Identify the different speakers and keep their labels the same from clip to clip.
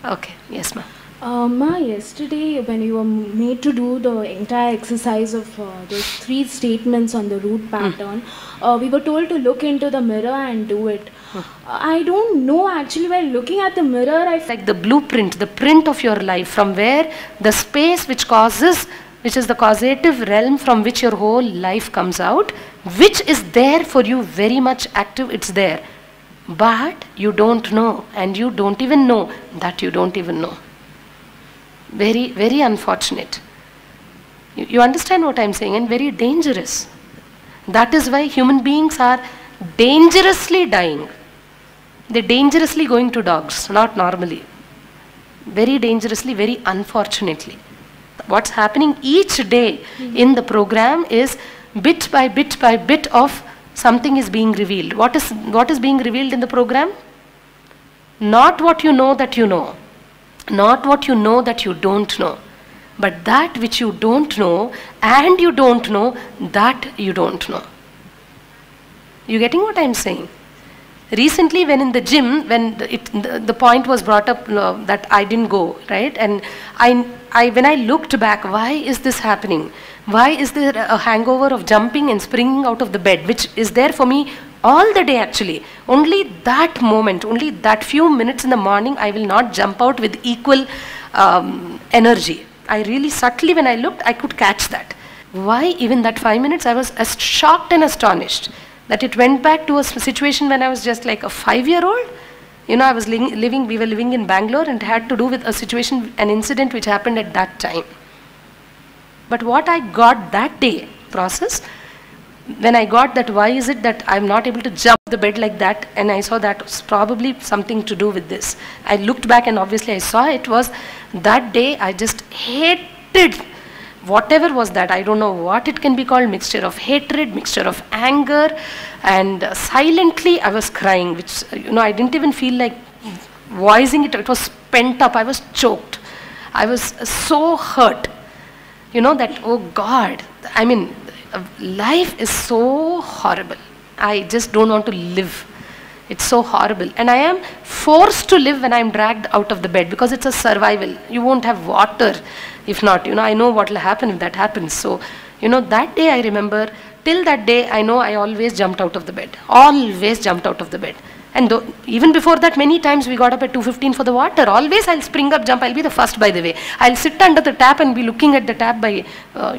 Speaker 1: Okay, yes ma'am.
Speaker 2: Ma, yesterday when you were made to do the entire exercise of those 3 statements on the root pattern, we were told to look into the mirror and do it. I don't know actually, while looking at the mirror, I
Speaker 1: like the blueprint, the print of your life, from where the space which causes, which is the causative realm from which your whole life comes out, which is there for you, very much active, it's there. But you don't know, and you don't even know that you don't even know. Very, very unfortunate. You understand what I'm saying? And very dangerous. That is why human beings are dangerously dying. They're dangerously going to dogs, not normally. Very dangerously, very unfortunately. What's happening each day in the program is bit by bit of something is being revealed. What is being revealed in the program? Not what you know that you know. Not what you know that you don't know. But that which you don't know and you don't know that you don't know. You getting what I'm saying? Recently when in the gym, when the point was brought up that I didn't go, right? And when I looked back, why is this happening? Why is there a hangover of jumping and springing out of the bed, which is there for me all the day actually? Only that moment, only that few minutes in the morning, I will not jump out with equal energy. I really subtly, when I looked, I could catch that. Why even that 5 minutes, I was as shocked and astonished that it went back to a situation when I was just like a 5-year-old. You know, I was we were living in Bangalore, and it had to do with a situation, an incident which happened at that time. But what I got that day, process, when I got that, why is it that I'm not able to jump the bed like that, and I saw that was probably something to do with this. I looked back and obviously I saw it was that day I just hated whatever was that. I don't know what it can be called, mixture of hatred, mixture of anger, and silently I was crying, which, you know, I didn't even feel like voicing it. It was pent up. I was choked. I was so hurt. You know that, oh God, I mean, life is so horrible. I just don't want to live. It's so horrible. And I am forced to live when I'm dragged out of the bed, because it's a survival. You won't have water if not. You know, I know what will happen if that happens. So, you know, that day I remember, till that day, I know I always jumped out of the bed. Always jumped out of the bed. And even before that, many times we got up at 2:15 for the water. Always I'll spring up, jump. I'll be the first, by the way. I'll sit under the tap and be looking at the tap by,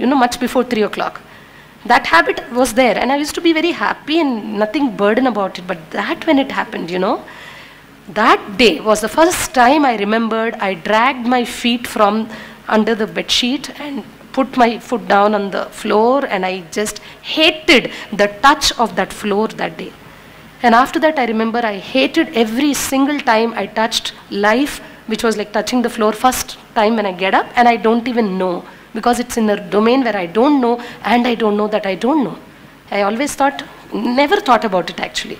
Speaker 1: you know, much before 3 o'clock. That habit was there, and I used to be very happy and nothing burden about it. But that, when it happened, you know, that day was the first time I remembered I dragged my feet from under the bed sheet and put my foot down on the floor, and I just hated the touch of that floor that day. And after that, I remember I hated every single time I touched life, which was like touching the floor first time when I get up, and I don't even know. Because it's in a domain where I don't know, and I don't know that I don't know. I always thought, never thought about it actually.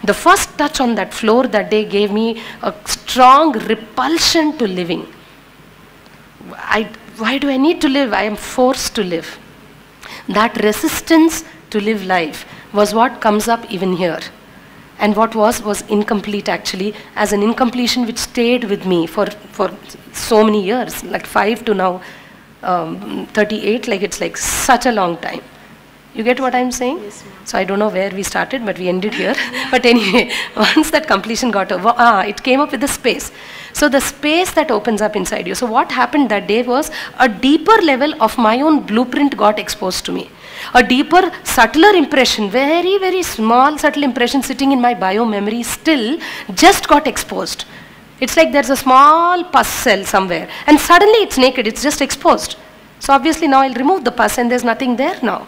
Speaker 1: The first touch on that floor that day gave me a strong repulsion to living. Why do I need to live? I am forced to live. That resistance to live life was what comes up even here. And what was incomplete actually, as an incompletion which stayed with me for so many years, like 5 to now 38, like it's like such a long time. You get what I'm saying?
Speaker 2: Yes, ma'am.
Speaker 1: So I don't know where we started, but we ended here. But anyway, once that completion got over, it came up with the space. So the space that opens up inside you. So what happened that day was a deeper level of my own blueprint got exposed to me. A deeper, subtler impression, very, very small, subtle impression sitting in my bio-memory still just got exposed. It's like there's a small pus cell somewhere, and suddenly it's naked, it's just exposed. So obviously now I'll remove the pus and there's nothing there now.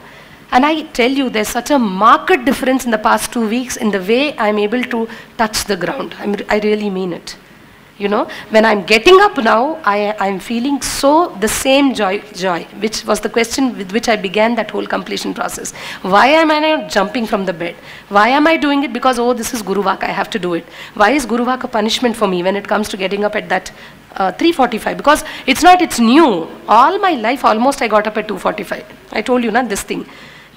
Speaker 1: And I tell you, there's such a marked difference in the past 2 weeks in the way I'm able to touch the ground. I really mean it. You know, when I'm getting up now, I'm feeling so the same joy, which was the question with which I began that whole completion process. Why am I not jumping from the bed? Why am I doing it? Because, oh, this is Guru Vak, I have to do it. Why is Guru Vak a punishment for me when it comes to getting up at that 3:45? Because it's not, it's new. All my life, almost I got up at 2:45. I told you, not this thing.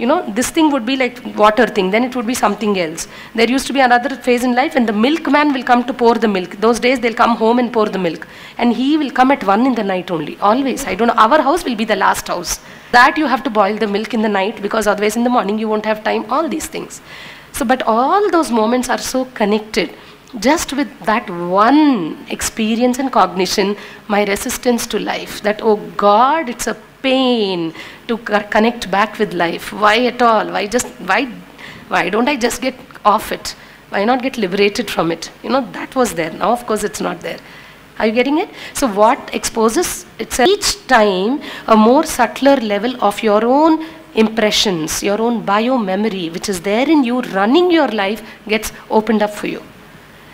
Speaker 1: You know, this thing would be like water thing, then it would be something else. There used to be another phase in life when the milkman will come to pour the milk. Those days they'll come home and pour the milk. And he will come at 1 in the night only, always. I don't know, our house will be the last house. That you have to boil the milk in the night because otherwise in the morning you won't have time, all these things. So, but all those moments are so connected. Just with that one experience and cognition, my resistance to life, that, oh God, it's a pain to connect back with life. Why at all? Why don't I just get off it? Why not get liberated from it? You know, that was there. Now, of course, it's not there. Are you getting it? So what exposes itself each time a more subtler level of your own impressions, your own bio-memory, which is there in you running your life, gets opened up for you.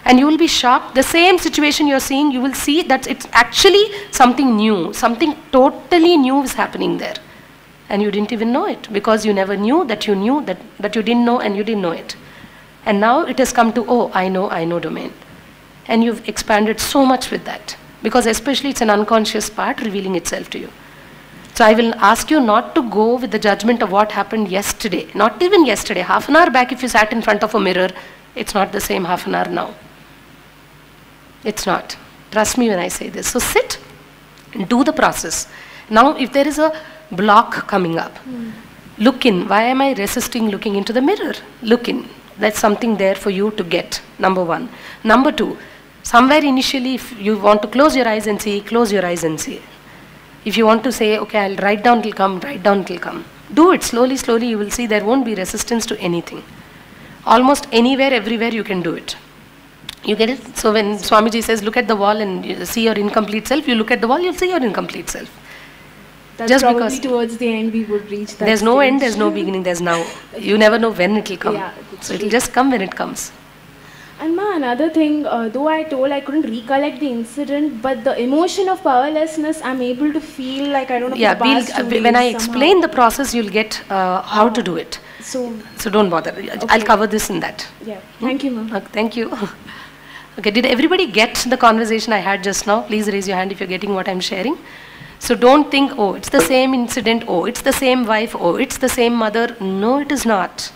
Speaker 1: And you will be shocked. The same situation you're seeing, you will see that it's actually something new. Something totally new is happening there. And you didn't even know it because you never knew that you didn't know and you didn't know it. And now it has come to, oh, I know domain. And you've expanded so much with that. Because especially it's an unconscious part revealing itself to you. So I will ask you not to go with the judgment of what happened yesterday. Not even yesterday. Half an hour back if you sat in front of a mirror, it's not the same half an hour now. It's not. Trust me when I say this. So sit, do the process. Now if there is a block coming up, look in. Why am I resisting looking into the mirror? Look in. That's something there for you to get, number one. Number two, somewhere initially if you want to close your eyes and see, close your eyes and see. If you want to say, okay, I'll write down, it'll come, write down, it'll come. Do it slowly, slowly, you will see there won't be resistance to anything. Almost anywhere, everywhere you can do it. You get it? So when Swamiji says, look at the wall and you see your incomplete self, you look at the wall, you'll see your incomplete self.
Speaker 2: That's
Speaker 1: just
Speaker 2: probably
Speaker 1: because
Speaker 2: towards the end we would reach that
Speaker 1: There's no
Speaker 2: stage.
Speaker 1: end, there's no beginning, there's now. You never know when it will come.
Speaker 2: Yeah,
Speaker 1: so it will just come when it comes.
Speaker 2: And another thing, though I told I couldn't recollect the incident, but the emotion of powerlessness, I'm able to feel like, I don't know,
Speaker 1: Yeah, when I explain
Speaker 2: somehow.
Speaker 1: the process, you'll get how to do it.
Speaker 2: So
Speaker 1: don't bother.
Speaker 2: Okay.
Speaker 1: I'll cover this in that.
Speaker 2: Yeah, thank you, ma'am.
Speaker 1: Thank you. Okay, did everybody get the conversation I had just now? Please raise your hand if you're getting what I'm sharing. So don't think, oh, it's the same incident, oh, it's the same wife, oh, it's the same mother. No, it is not.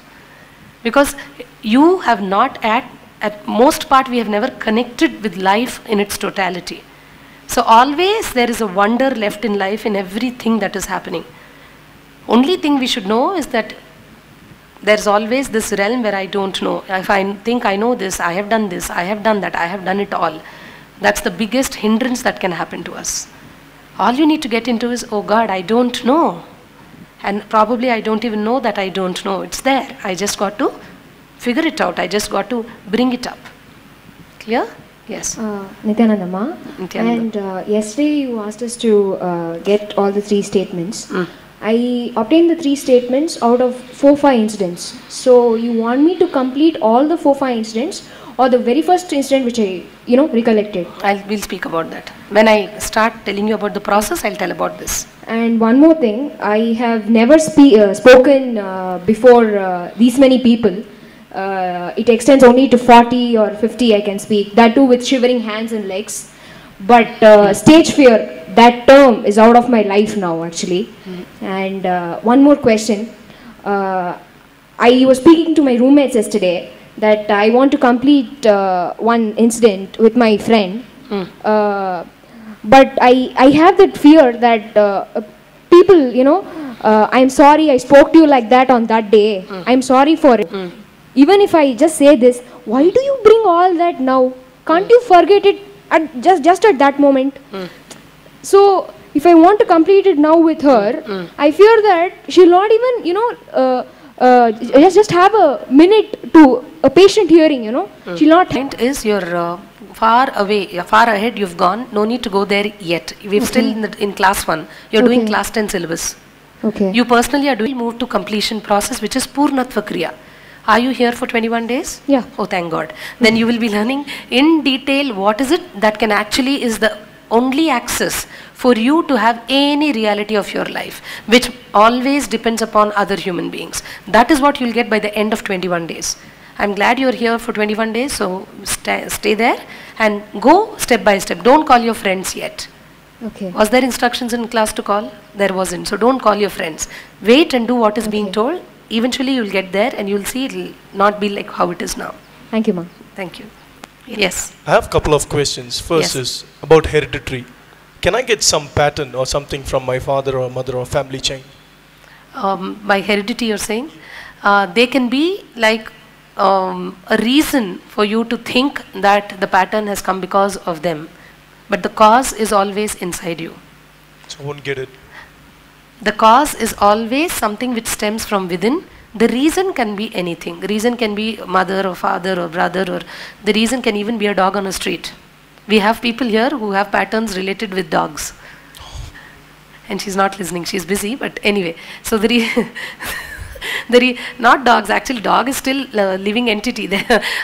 Speaker 1: Because you have not at most part, we have never connected with life in its totality. So always there is a wonder left in life in everything that is happening. Only thing we should know is that there's always this realm where I don't know. If I think I know this, I have done this, I have done that, I have done it all. That's the biggest hindrance that can happen to us. All you need to get into is, oh God, I don't know. And probably I don't even know that I don't know. It's there. I just got to figure it out. I just got to bring it up. Clear? Yes.
Speaker 3: Nithyananda Ma. And yesterday you asked us to get all the 3 statements. I obtained the 3 statements out of 4-5 incidents. So you want me to complete all the 4-5 incidents or the very first incident which I, recollected?
Speaker 1: We'll speak about that. When I start telling you about the process, I'll tell about this.
Speaker 3: And one more thing, I have never spoken before these many people. It extends only to 40 or 50 I can speak, that too with shivering hands and legs. But stage fear, that term is out of my life now actually. And one more question. I was speaking to my roommates yesterday that I want to complete one incident with my friend. But I have that fear that people, I'm sorry I spoke to you like that on that day. I'm sorry for it. Even if I just say this, why do you bring all that now? Can't you forget it at just at that moment? So if I want to complete it now with her, I fear that she'll not even, just have a minute to a patient hearing, She'll not.
Speaker 1: Point is you're far away, far ahead you've gone. No need to go there yet. We're still in class 1. You're doing class 10 syllabus.
Speaker 3: Okay.
Speaker 1: You personally are doing move to completion process, which is Purnatva Kriya. Are you here for 21 days?
Speaker 3: Yeah.
Speaker 1: Oh, thank God. Then you will be learning in detail what is it that can actually is the only access for you to have any reality of your life, which always depends upon other human beings. That is what you'll get by the end of 21 days. I'm glad you're here for 21 days, so stay there and go step by step. Don't call your friends yet.
Speaker 3: Okay.
Speaker 1: Was there instructions in class to call? There wasn't. So don't call your friends. Wait and do what is being told. eventually you'll get there and you'll see it'll not be like how it is now.
Speaker 3: Thank you, ma'am.
Speaker 1: Thank you. Yes.
Speaker 4: I have a couple of questions. First is about hereditary. Can I get some pattern or something from my father or mother or family chain?
Speaker 1: By heredity you're saying? They can be like a reason for you to think that the pattern has come because of them. But the cause is always inside you.
Speaker 4: So I won't get it.
Speaker 1: The cause is always something which stems from within. The reason can be anything. The reason can be mother or father or brother, or the reason can even be a dog on a street. We have people here who have patterns related with dogs. And she's not listening, she's busy, but anyway. So not dogs, actually dog is still a living entity.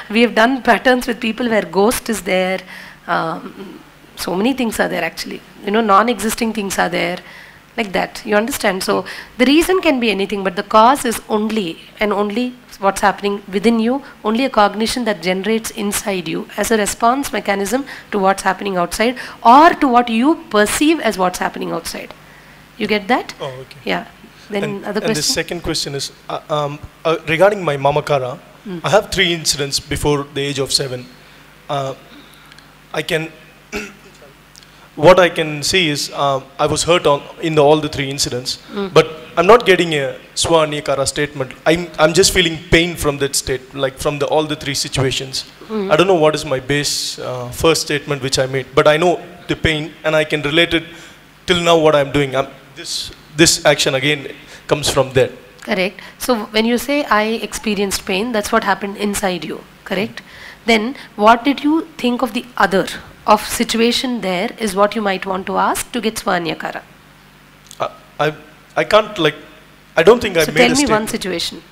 Speaker 1: We have done patterns with people where ghost is there. So many things are there actually. Non-existing things are there. Like that, you understand? So the reason can be anything, but the cause is only and only what's happening within you, only a cognition that generates inside you as a response mechanism to what's happening outside, or to what you perceive as what's happening outside. You get that?
Speaker 4: Oh, okay.
Speaker 1: Yeah. Then other question?
Speaker 4: And the second question is, regarding my Mamakara, I have 3 incidents before the age of 7. What I can see is, I was hurt in all the 3 incidents, but I'm not getting a Swanyakara statement. I'm just feeling pain from that state, like from all the 3 situations. I don't know what is my base first statement which I made, but I know the pain and I can relate it till now what I'm doing. This action again comes from there.
Speaker 1: Correct. So when you say I experienced pain, that's what happened inside you, correct? Then what did you think of the other? Of situation there is what you might want to ask to get Swanyakara.
Speaker 4: I can't I don't think I made a statement.
Speaker 1: So tell me one situation.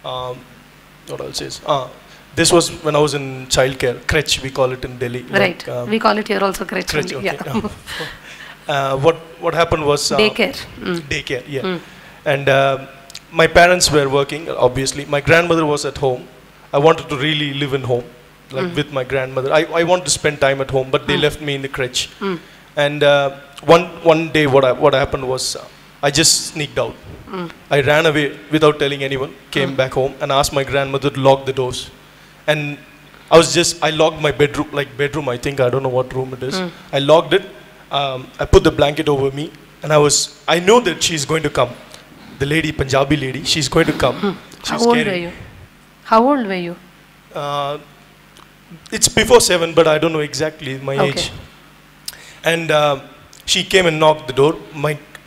Speaker 4: What else is? This was when I was in childcare, crèche we call it in Delhi.
Speaker 1: Right, we call it here also crèche.
Speaker 4: Okay.
Speaker 1: Yeah.
Speaker 4: What happened was...
Speaker 1: daycare.
Speaker 4: Daycare, yeah. And my parents were working, obviously. My grandmother was at home. I wanted to really live in home. With my grandmother. I want to spend time at home, but they left me in the crèche. And one day what happened was, I just sneaked out. I ran away without telling anyone, came back home and asked my grandmother to lock the doors. And I locked my bedroom, I think, I don't know what room it is. I locked it, I put the blanket over me, and I know that she's going to come. The lady, Punjabi lady, she's going to come.
Speaker 1: How old were you? How old were you?
Speaker 4: It's before 7, but I don't know exactly my age. And she came and knocked the door.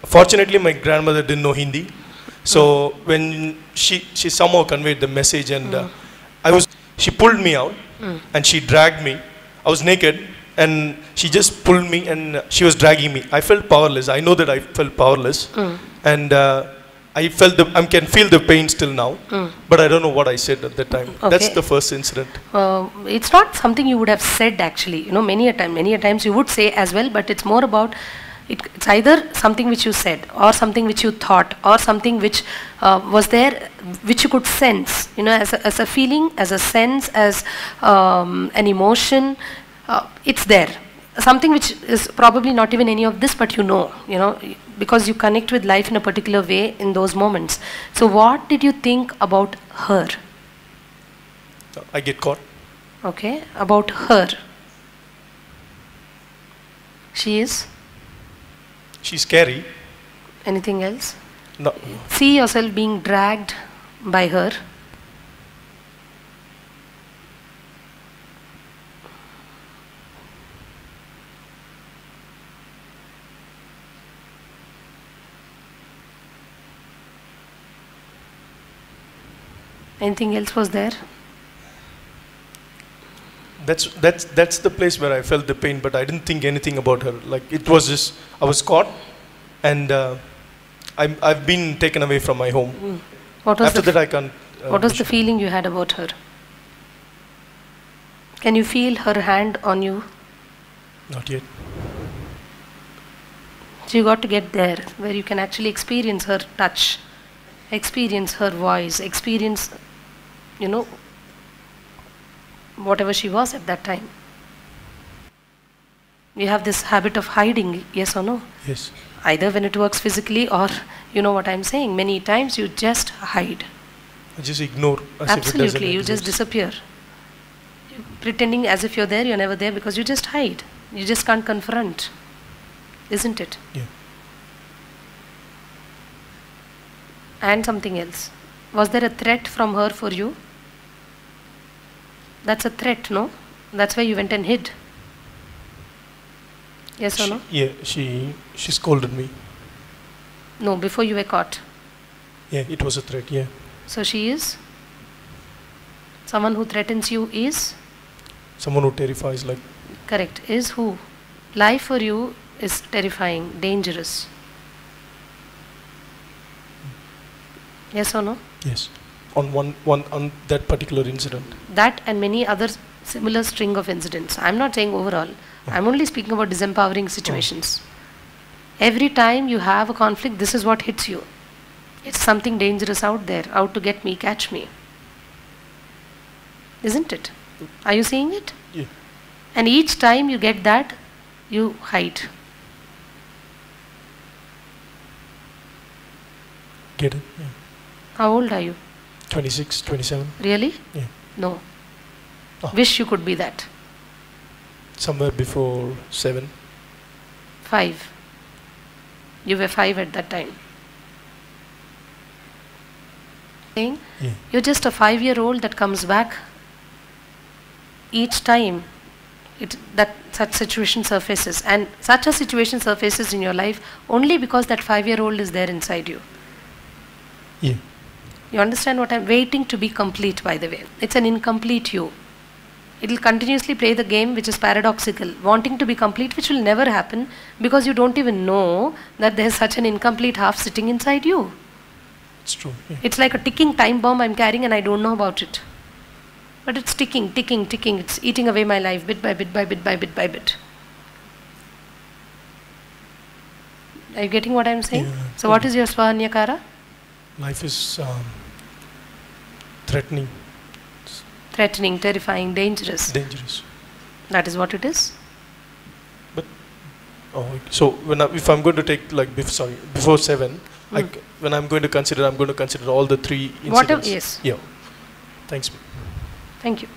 Speaker 4: Fortunately, my grandmother didn't know Hindi. So when she somehow conveyed the message, and she pulled me out and she dragged me. I was naked and she just pulled me and she was dragging me. I felt powerless. I know that I felt powerless. And I can feel the pain still now, but I don't know what I said at that time. Okay. That's the first incident.
Speaker 1: It's not something you would have said actually. Many a times you would say as well, but it's more about, it's either something which you said, or something which you thought, or something which was there, which you could sense, as a feeling, as a sense, as an emotion. It's there. Something which is probably not even any of this, but because you connect with life in a particular way in those moments. So what did you think about her?
Speaker 4: I get caught.
Speaker 1: Okay, about her. She's scary. Anything else?
Speaker 4: No.
Speaker 1: See yourself being dragged by her. Anything else was there?
Speaker 4: That's the place where I felt the pain, but I didn't think anything about her. It was just, I was caught, and I've been taken away from my home. After that I can't...
Speaker 1: what was the feeling you had about her? Can you feel her hand on you?
Speaker 4: Not yet.
Speaker 1: So you got to get there, where you can actually experience her touch, experience her voice, experience, whatever she was at that time. You have this habit of hiding, yes or no?
Speaker 4: Yes.
Speaker 1: Either when it works physically, or, you know what I'm saying, many times you just hide.
Speaker 4: I just ignore as if it doesn't
Speaker 1: Absolutely, you
Speaker 4: exist.
Speaker 1: just disappear. You're pretending as if you're there, you're never there because you just hide. You just can't confront. Isn't it?
Speaker 4: Yeah.
Speaker 1: And something else. Was there a threat from her for you? That's a threat, no? That's why you went and hid. Yes or no?
Speaker 4: Yeah, she scolded me.
Speaker 1: No, before you were caught.
Speaker 4: Yeah, it was a threat, yeah.
Speaker 1: So she is? Someone who threatens you is?
Speaker 4: Someone who terrifies, like,
Speaker 1: Correct. Is who? Life for you is terrifying, dangerous. Yes or no?
Speaker 4: yes. On that particular incident.
Speaker 1: That and many other similar string of incidents. I'm not saying overall. I'm only speaking about disempowering situations. Every time you have a conflict, this is what hits you. It's something dangerous out there, out to get me, catch me. Isn't it? Are you seeing it?
Speaker 4: Yeah.
Speaker 1: And each time you get that, you hide.
Speaker 4: Get it? Yeah.
Speaker 1: How old are you?
Speaker 4: 26, 27.
Speaker 1: Really?
Speaker 4: Yeah.
Speaker 1: No.
Speaker 4: Oh.
Speaker 1: Wish you could be that.
Speaker 4: Somewhere before 7.
Speaker 1: 5. You were 5 at that time. Saying,
Speaker 4: Yeah.
Speaker 1: you're just a 5-year-old that comes back each time that such situation surfaces, and such a situation surfaces in your life only because that 5-year-old is there inside you.
Speaker 4: Yeah.
Speaker 1: You understand what I'm waiting to be complete, by the way. It's an incomplete you. It will continuously play the game which is paradoxical, wanting to be complete, which will never happen because you don't even know that there's such an incomplete half sitting inside you.
Speaker 4: It's true. Yeah.
Speaker 1: It's like a ticking time bomb I'm carrying and I don't know about it. But it's ticking, ticking, ticking. It's eating away my life bit by bit by bit by bit by bit. Are you getting what I'm saying?
Speaker 4: Yeah.
Speaker 1: So what is your Swahanyakara?
Speaker 4: Life is threatening,
Speaker 1: Threatening, terrifying, dangerous.
Speaker 4: dangerous.
Speaker 1: That is what it is.
Speaker 4: But so if I'm going to take like before 7, when I'm going to consider all the 3 incidents.
Speaker 1: Whatever, yes.
Speaker 4: Yeah. Thanks.
Speaker 1: Thank you.